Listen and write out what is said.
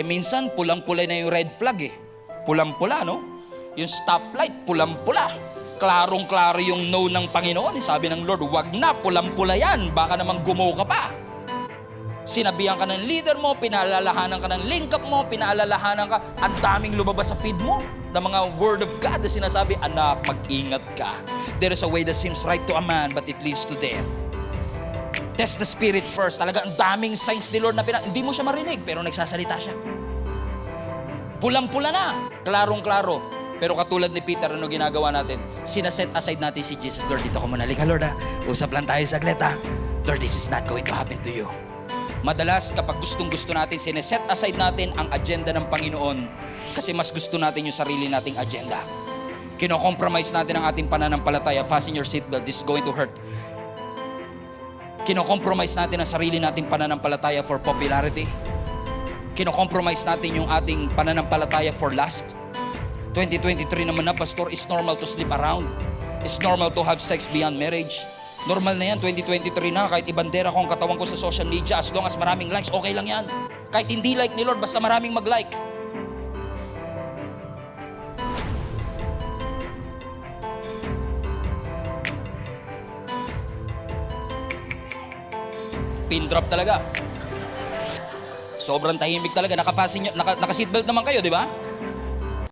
Minsan, pulang-pula na yung red flag eh. Pulang-pula, no? Yung stoplight, pulang-pula. Klarong-klaro yung no ng Panginoon. Sabi ng Lord, wag na, pulang-pula yan. Baka naman gumaw ka pa. Sinabihan ka ng leader mo, pinaalalahanan ka ng link up mo, pinaalalahanan ka, ang daming lumabas sa feed mo ng mga word of God na sinasabi, anak, mag-ingat ka. There is a way that seems right to a man, but it leads to death. Test the spirit first. Talaga, ang daming signs ni Lord na hindi mo siya marinig, pero nagsasalita siya. Pulang-pula na, klarong-klaro. Pero katulad ni Peter, ano ginagawa natin? Sinaset aside natin si Jesus. Lord, dito ko muna. Halika, Lord, ha? Usap lang tayo saglit, ha? Lord, this is not going to happen to you. Madalas, kapag gustong-gusto natin, sineset aside natin ang agenda ng Panginoon kasi mas gusto natin yung sarili nating agenda. Kino-compromise natin ang ating pananampalataya. Fasten your seatbelt. This is going to hurt. Kino-compromise natin ang sarili nating pananampalataya for popularity. Kino-compromise natin yung ating pananampalataya for lust. 2023 naman na, Pastor, it's normal to sleep around. It's normal to have sex beyond marriage. Normal na yan, 2023 na. Kahit ibandera ko ang katawan ko sa social media, as long as maraming likes, okay lang yan. Kahit hindi like ni Lord, basta maraming mag-like. Pin drop talaga. Sobrang tahimik talaga. Naka-seatbelt naman kayo, di ba?